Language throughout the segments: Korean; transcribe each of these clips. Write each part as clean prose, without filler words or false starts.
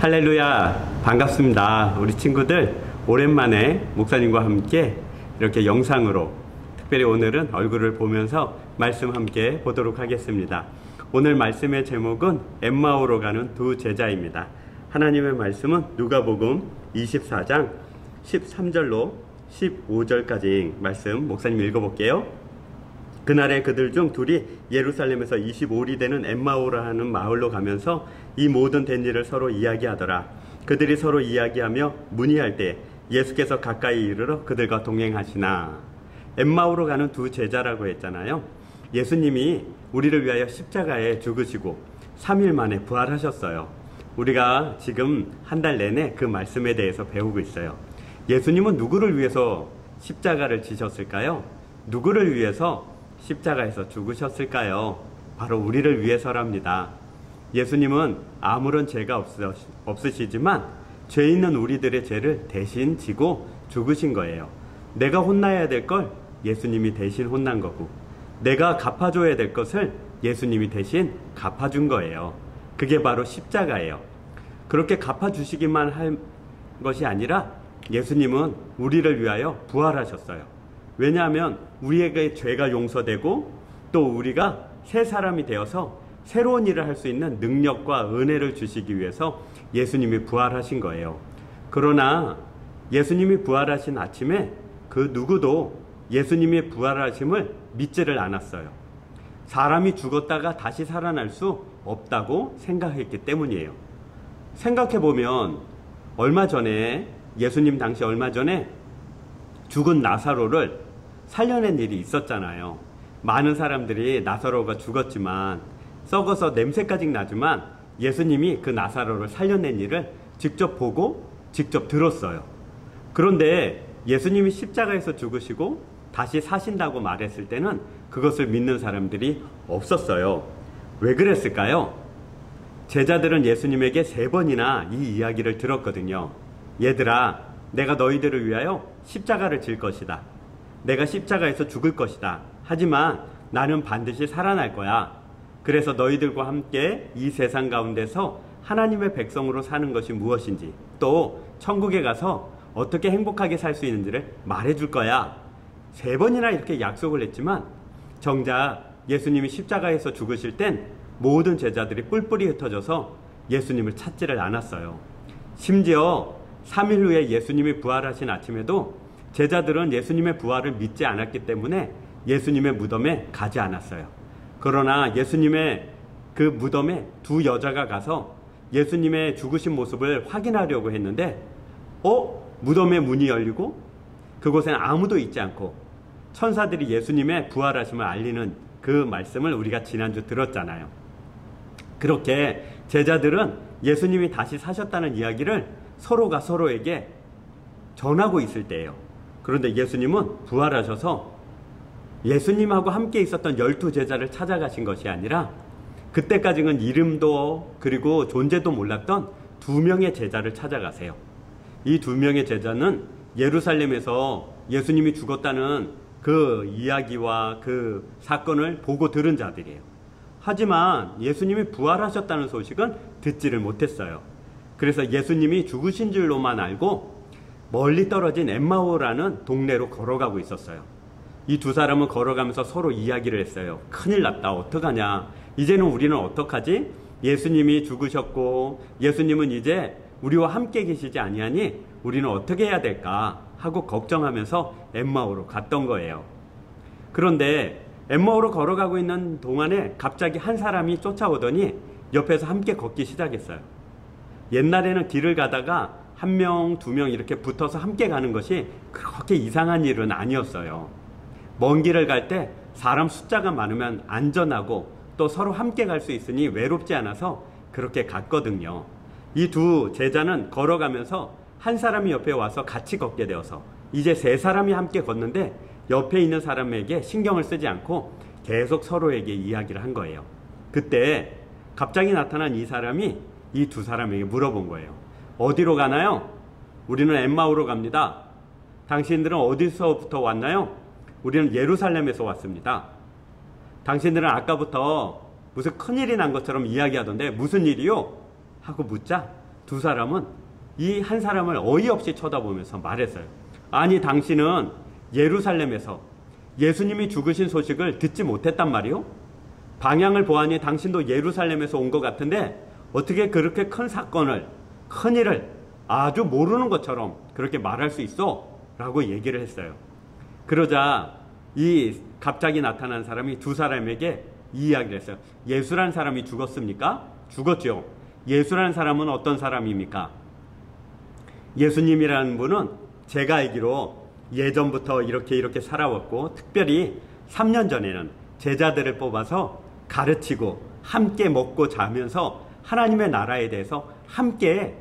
할렐루야, 반갑습니다. 우리 친구들 오랜만에 목사님과 함께 이렇게 영상으로, 특별히 오늘은 얼굴을 보면서 말씀 함께 보도록 하겠습니다. 오늘 말씀의 제목은 엠마오로 가는 두 제자입니다. 하나님의 말씀은 누가복음 24장 13절로 15절까지 말씀 목사님 읽어볼게요. 그날에 그들 중 둘이 예루살렘에서 25里되는 엠마오라 하는 마을로 가면서 이 모든 된 일을 서로 이야기하더라. 그들이 서로 이야기하며 문의할 때 예수께서 가까이 이르러 그들과 동행하시나. 엠마오로 가는 두 제자라고 했잖아요. 예수님이 우리를 위하여 십자가에 죽으시고 3일 만에 부활하셨어요. 우리가 지금 한 달 내내 그 말씀에 대해서 배우고 있어요. 예수님은 누구를 위해서 십자가를 지셨을까요? 누구를 위해서 십자가에서 죽으셨을까요? 바로 우리를 위해서랍니다. 예수님은 아무런 죄가 없으시지만 죄 있는 우리들의 죄를 대신 지고 죽으신 거예요. 내가 혼나야 될 걸 예수님이 대신 혼난 거고, 내가 갚아줘야 될 것을 예수님이 대신 갚아준 거예요. 그게 바로 십자가예요. 그렇게 갚아주시기만 한 것이 아니라 예수님은 우리를 위하여 부활하셨어요. 왜냐하면 우리에게 죄가 용서되고 또 우리가 새 사람이 되어서 새로운 일을 할 수 있는 능력과 은혜를 주시기 위해서 예수님이 부활하신 거예요. 그러나 예수님이 부활하신 아침에 그 누구도 예수님의 부활하심을 믿지를 않았어요. 사람이 죽었다가 다시 살아날 수 없다고 생각했기 때문이에요. 생각해보면 예수님 당시 얼마 전에 죽은 나사로를 살려낸 일이 있었잖아요. 많은 사람들이 나사로가 죽었지만, 썩어서 냄새까지 나지만 예수님이 그 나사로를 살려낸 일을 직접 보고 직접 들었어요. 그런데 예수님이 십자가에서 죽으시고 다시 사신다고 말했을 때는 그것을 믿는 사람들이 없었어요. 왜 그랬을까요? 제자들은 예수님에게 3번이나 이 이야기를 들었거든요. 얘들아, 내가 너희들을 위하여 십자가를 질 것이다. 내가 십자가에서 죽을 것이다. 하지만 나는 반드시 살아날 거야. 그래서 너희들과 함께 이 세상 가운데서 하나님의 백성으로 사는 것이 무엇인지, 또 천국에 가서 어떻게 행복하게 살 수 있는지를 말해줄 거야. 3번이나 이렇게 약속을 했지만 정작 예수님이 십자가에서 죽으실 땐 모든 제자들이 뿔뿔이 흩어져서 예수님을 찾지를 않았어요. 심지어 3일 후에 예수님이 부활하신 아침에도 제자들은 예수님의 부활을 믿지 않았기 때문에 예수님의 무덤에 가지 않았어요. 그러나 예수님의 그 무덤에 두 여자가 가서 예수님의 죽으신 모습을 확인하려고 했는데 무덤의 문이 열리고 그곳에는 아무도 있지 않고 천사들이 예수님의 부활하심을 알리는 그 말씀을 우리가 지난주 들었잖아요. 그렇게 제자들은 예수님이 다시 사셨다는 이야기를 서로가 서로에게 전하고 있을 때예요. 그런데 예수님은 부활하셔서 예수님하고 함께 있었던 12제자를 찾아가신 것이 아니라 그때까지는 이름도 그리고 존재도 몰랐던 2명의 제자를 찾아가세요. 이 2명의 제자는 예루살렘에서 예수님이 죽었다는 그 이야기와 그 사건을 보고 들은 자들이에요. 하지만 예수님이 부활하셨다는 소식은 듣지를 못했어요. 그래서 예수님이 죽으신 줄로만 알고 멀리 떨어진 엠마오라는 동네로 걸어가고 있었어요. 이 두 사람은 걸어가면서 서로 이야기를 했어요. 큰일 났다. 어떡하냐. 이제는 우리는 어떡하지? 예수님이 죽으셨고 예수님은 이제 우리와 함께 계시지 아니하니 우리는 어떻게 해야 될까 하고 걱정하면서 엠마오로 갔던 거예요. 그런데 엠마오로 걸어가고 있는 동안에 갑자기 한 사람이 쫓아오더니 옆에서 함께 걷기 시작했어요. 옛날에는 길을 가다가 1명, 2명 이렇게 붙어서 함께 가는 것이 그렇게 이상한 일은 아니었어요. 먼 길을 갈 때 사람 숫자가 많으면 안전하고 또 서로 함께 갈 수 있으니 외롭지 않아서 그렇게 갔거든요. 이 두 제자는 걸어가면서 한 사람이 옆에 와서 같이 걷게 되어서 이제 3사람이 함께 걷는데 옆에 있는 사람에게 신경을 쓰지 않고 계속 서로에게 이야기를 한 거예요. 그때 갑자기 나타난 이 사람이 이 2사람에게 물어본 거예요. 어디로 가나요? 우리는 엠마오로 갑니다. 당신들은 어디서부터 왔나요? 우리는 예루살렘에서 왔습니다. 당신들은 아까부터 무슨 큰일이 난 것처럼 이야기하던데 무슨 일이요? 하고 묻자 두 사람은 이 한 사람을 어이없이 쳐다보면서 말했어요. 아니, 당신은 예루살렘에서 예수님이 죽으신 소식을 듣지 못했단 말이요? 방향을 보아니 당신도 예루살렘에서 온 것 같은데 어떻게 그렇게 큰 사건을, 큰 일을 아주 모르는 것처럼 그렇게 말할 수 있어? 라고 얘기를 했어요. 그러자 이 갑자기 나타난 사람이 두 사람에게 이 이야기를 했어요. 예수란 사람이 죽었습니까? 죽었죠. 예수라는 사람은 어떤 사람입니까? 예수님이라는 분은 제가 알기로 예전부터 이렇게 살아왔고, 특별히 3년 전에는 제자들을 뽑아서 가르치고 함께 먹고 자면서 하나님의 나라에 대해서 함께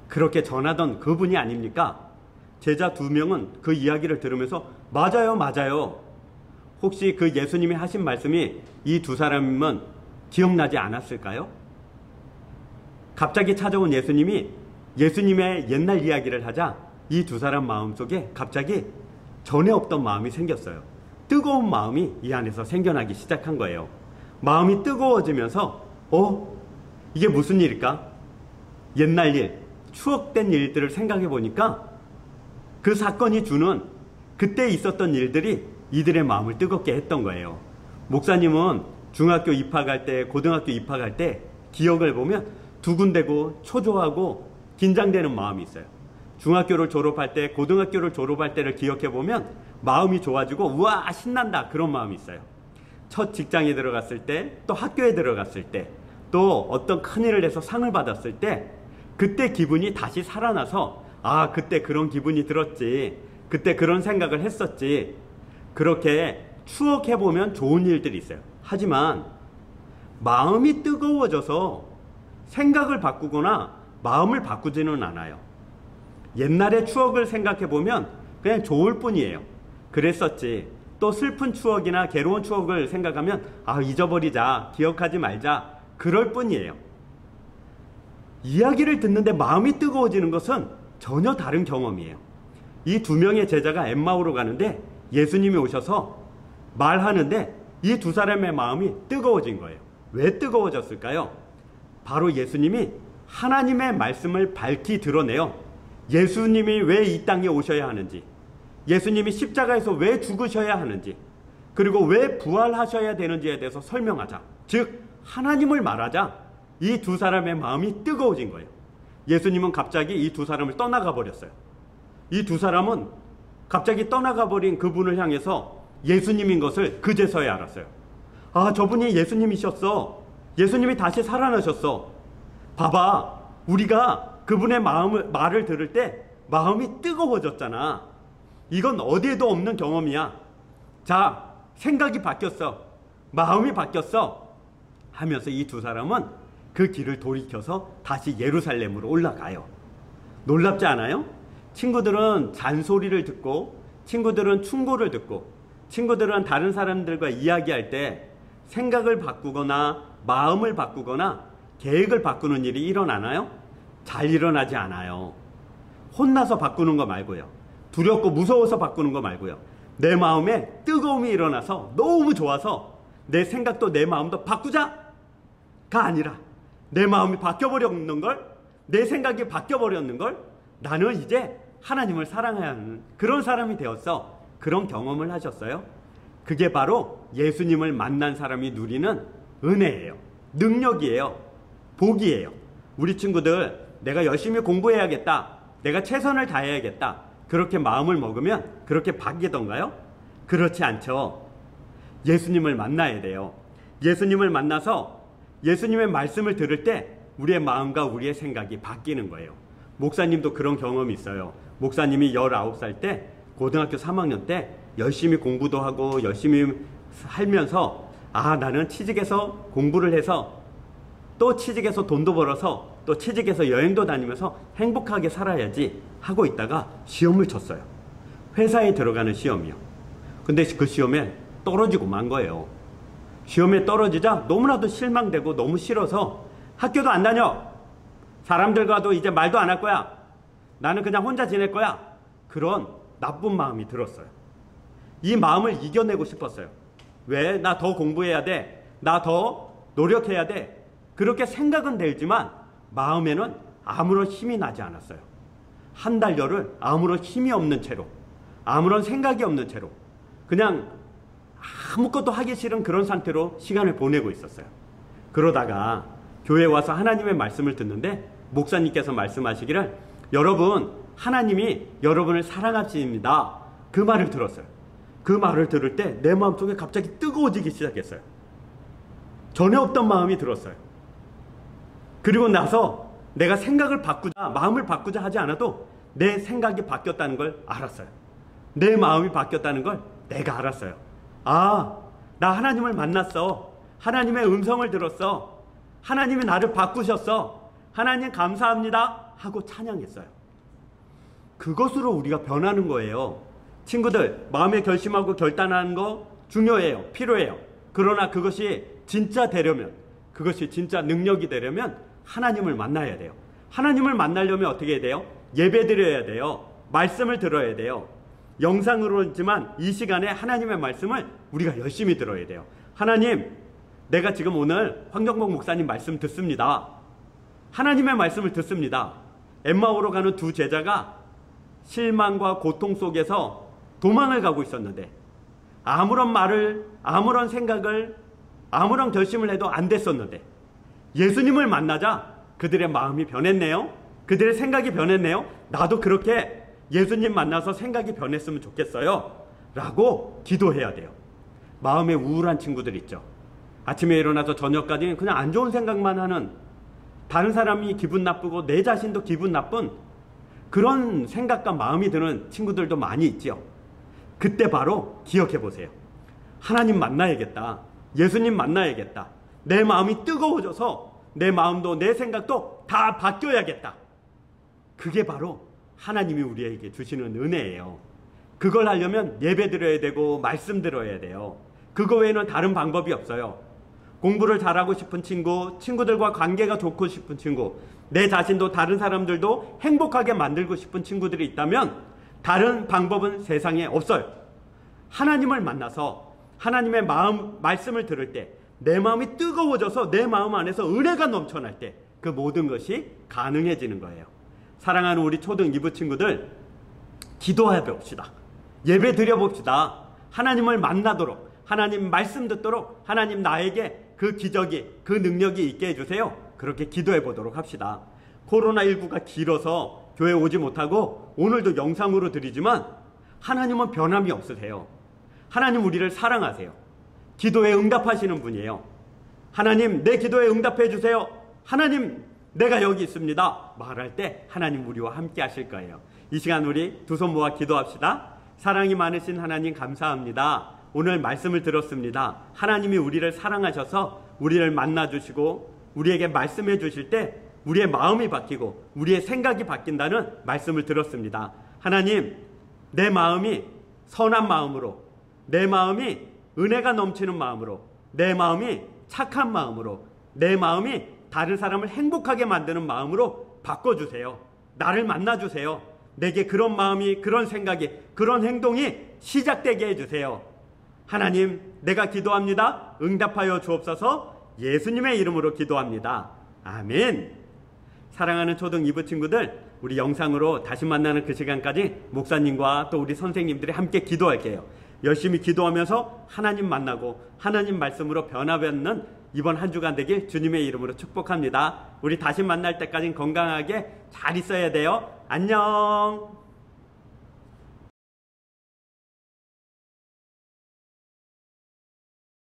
그렇게 전하던 그분이 아닙니까? 제자 2명은 그 이야기를 들으면서 맞아요, 맞아요. 혹시 그 예수님이 하신 말씀이 이 두 사람은 기억나지 않았을까요? 갑자기 찾아온 예수님이 예수님의 옛날 이야기를 하자 이 두 사람 마음속에 갑자기 전에 없던 마음이 생겼어요. 뜨거운 마음이 이 안에서 생겨나기 시작한 거예요. 마음이 뜨거워지면서 이게 무슨 일일까? 옛날 일, 추억된 일들을 생각해 보니까 그 사건이 주는 그때 있었던 일들이 이들의 마음을 뜨겁게 했던 거예요. 목사님은 중학교 입학할 때, 고등학교 입학할 때 기억을 보면 두근대고 초조하고 긴장되는 마음이 있어요. 중학교를 졸업할 때, 고등학교를 졸업할 때를 기억해 보면 마음이 좋아지고 우와 신난다 그런 마음이 있어요. 첫 직장에 들어갔을 때, 또 학교에 들어갔을 때, 또 어떤 큰일을 해서 상을 받았을 때 그때 기분이 다시 살아나서 아, 그때 그런 기분이 들었지, 그때 그런 생각을 했었지, 그렇게 추억해보면 좋은 일들이 있어요. 하지만 마음이 뜨거워져서 생각을 바꾸거나 마음을 바꾸지는 않아요. 옛날의 추억을 생각해보면 그냥 좋을 뿐이에요. 그랬었지. 또 슬픈 추억이나 괴로운 추억을 생각하면 아, 잊어버리자, 기억하지 말자, 그럴 뿐이에요. 이야기를 듣는데 마음이 뜨거워지는 것은 전혀 다른 경험이에요. 이 2명의 제자가 엠마오로 가는데 예수님이 오셔서 말하는데 이 두 사람의 마음이 뜨거워진 거예요. 왜 뜨거워졌을까요? 바로 예수님이 하나님의 말씀을 밝히 드러내요. 예수님이 왜 이 땅에 오셔야 하는지, 예수님이 십자가에서 왜 죽으셔야 하는지, 그리고 왜 부활하셔야 되는지에 대해서 설명하자. 즉 하나님을 말하자 이 두 사람의 마음이 뜨거워진 거예요. 예수님은 갑자기 이 두 사람을 떠나가 버렸어요. 이 두 사람은 갑자기 떠나가 버린 그분을 향해서 예수님인 것을 그제서야 알았어요. 아, 저분이 예수님이셨어. 예수님이 다시 살아나셨어. 봐봐, 우리가 그분의 말을 들을 때 마음이 뜨거워졌잖아. 이건 어디에도 없는 경험이야. 자, 생각이 바뀌었어. 마음이 바뀌었어. 하면서 이 두 사람은 그 길을 돌이켜서 다시 예루살렘으로 올라가요. 놀랍지 않아요? 친구들은 잔소리를 듣고, 친구들은 충고를 듣고, 친구들은 다른 사람들과 이야기할 때 생각을 바꾸거나 마음을 바꾸거나 계획을 바꾸는 일이 일어나나요? 잘 일어나지 않아요. 혼나서 바꾸는 거 말고요. 두렵고 무서워서 바꾸는 거 말고요. 내 마음에 뜨거움이 일어나서 너무 좋아서 내 생각도 내 마음도 바꾸자가 아니라 내 마음이 바뀌어버렸는 걸, 내 생각이 바뀌어버렸는 걸, 나는 이제 하나님을 사랑해야 하는 그런 사람이 되었어. 그런 경험을 하셨어요. 그게 바로 예수님을 만난 사람이 누리는 은혜예요. 능력이에요. 복이에요. 우리 친구들, 내가 열심히 공부해야겠다, 내가 최선을 다해야겠다, 그렇게 마음을 먹으면 그렇게 바뀌던가요? 그렇지 않죠. 예수님을 만나야 돼요. 예수님을 만나서 예수님의 말씀을 들을 때 우리의 마음과 우리의 생각이 바뀌는 거예요. 목사님도 그런 경험이 있어요. 목사님이 19살 때, 고등학교 3학년 때 열심히 공부도 하고 열심히 살면서 아, 나는 취직해서 공부를 해서 또 취직해서 돈도 벌어서 또 취직해서 여행도 다니면서 행복하게 살아야지 하고 있다가 시험을 쳤어요. 회사에 들어가는 시험이요. 근데 그 시험에 떨어지고 만 거예요. 시험에 떨어지자 너무나도 실망되고 너무 싫어서 학교도 안 다녀. 사람들과도 이제 말도 안 할 거야. 나는 그냥 혼자 지낼 거야. 그런 나쁜 마음이 들었어요. 이 마음을 이겨내고 싶었어요. 왜? 나 더 공부해야 돼. 나 더 노력해야 돼. 그렇게 생각은 들지만 마음에는 아무런 힘이 나지 않았어요. 한 달여를 아무런 힘이 없는 채로, 아무런 생각이 없는 채로, 그냥 아무것도 하기 싫은 그런 상태로 시간을 보내고 있었어요. 그러다가 교회에 와서 하나님의 말씀을 듣는데 목사님께서 말씀하시기를, 여러분, 하나님이 여러분을 사랑하십니다, 그 말을 들었어요. 그 말을 들을 때 내 마음속에 갑자기 뜨거워지기 시작했어요. 전에 없던 마음이 들었어요. 그리고 나서 내가 생각을 바꾸자, 마음을 바꾸자 하지 않아도 내 생각이 바뀌었다는 걸 알았어요. 내 마음이 바뀌었다는 걸 내가 알았어요. 아, 나 하나님을 만났어. 하나님의 음성을 들었어. 하나님이 나를 바꾸셨어. 하나님 감사합니다 하고 찬양했어요. 그것으로 우리가 변하는 거예요. 친구들, 마음에 결심하고 결단하는 거 중요해요. 필요해요. 그러나 그것이 진짜 되려면, 그것이 진짜 능력이 되려면 하나님을 만나야 돼요. 하나님을 만나려면 어떻게 해야 돼요? 예배 드려야 돼요. 말씀을 들어야 돼요. 영상으로지만 이 시간에 하나님의 말씀을 우리가 열심히 들어야 돼요. 하나님, 내가 지금 오늘 황정복 목사님 말씀 듣습니다. 하나님의 말씀을 듣습니다. 엠마오로 가는 두 제자가 실망과 고통 속에서 도망을 가고 있었는데 아무런 말을, 아무런 생각을, 아무런 결심을 해도 안 됐었는데 예수님을 만나자 그들의 마음이 변했네요. 그들의 생각이 변했네요. 나도 그렇게 예수님 만나서 생각이 변했으면 좋겠어요 라고 기도해야 돼요. 마음에 우울한 친구들 있죠. 아침에 일어나서 저녁까지 그냥 안 좋은 생각만 하는, 다른 사람이 기분 나쁘고 내 자신도 기분 나쁜 그런 생각과 마음이 드는 친구들도 많이 있죠. 그때 바로 기억해 보세요. 하나님 만나야겠다. 예수님 만나야겠다. 내 마음이 뜨거워져서 내 마음도 내 생각도 다 바뀌어야겠다. 그게 바로 하나님이 우리에게 주시는 은혜예요. 그걸 하려면 예배 드려야 되고 말씀 들어야 돼요. 그거 외에는 다른 방법이 없어요. 공부를 잘하고 싶은 친구, 친구들과 관계가 좋고 싶은 친구, 내 자신도 다른 사람들도 행복하게 만들고 싶은 친구들이 있다면 다른 방법은 세상에 없어요. 하나님을 만나서 하나님의 말씀을 들을 때 내 마음이 뜨거워져서 내 마음 안에서 은혜가 넘쳐날 때 그 모든 것이 가능해지는 거예요. 사랑하는 우리 초등 2부 친구들, 기도해 봅시다. 예배 드려 봅시다. 하나님을 만나도록, 하나님 말씀 듣도록 하나님 나에게 그 기적이, 그 능력이 있게 해주세요. 그렇게 기도해 보도록 합시다. 코로나19가 길어서 교회 오지 못하고 오늘도 영상으로 드리지만 하나님은 변함이 없으세요. 하나님 우리를 사랑하세요. 기도에 응답하시는 분이에요. 하나님, 내 기도에 응답해 주세요. 하나님, 내가 여기 있습니다 말할 때 하나님 우리와 함께 하실 거예요. 이 시간 우리 두 손 모아 기도합시다. 사랑이 많으신 하나님 감사합니다. 오늘 말씀을 들었습니다. 하나님이 우리를 사랑하셔서 우리를 만나주시고 우리에게 말씀해 주실 때 우리의 마음이 바뀌고 우리의 생각이 바뀐다는 말씀을 들었습니다. 하나님, 내 마음이 선한 마음으로, 내 마음이 은혜가 넘치는 마음으로, 내 마음이 착한 마음으로, 내 마음이 다른 사람을 행복하게 만드는 마음으로 바꿔주세요. 나를 만나주세요. 내게 그런 마음이, 그런 생각이, 그런 행동이 시작되게 해주세요. 하나님, 내가 기도합니다. 응답하여 주옵소서. 예수님의 이름으로 기도합니다. 아멘. 사랑하는 초등 2부 친구들, 우리 영상으로 다시 만나는 그 시간까지 목사님과 또 우리 선생님들이 함께 기도할게요. 열심히 기도하면서 하나님 만나고 하나님 말씀으로 변화받는 이번 한 주간 되길 주님의 이름으로 축복합니다. 우리 다시 만날 때까지 건강하게 잘 있어야 돼요. 안녕.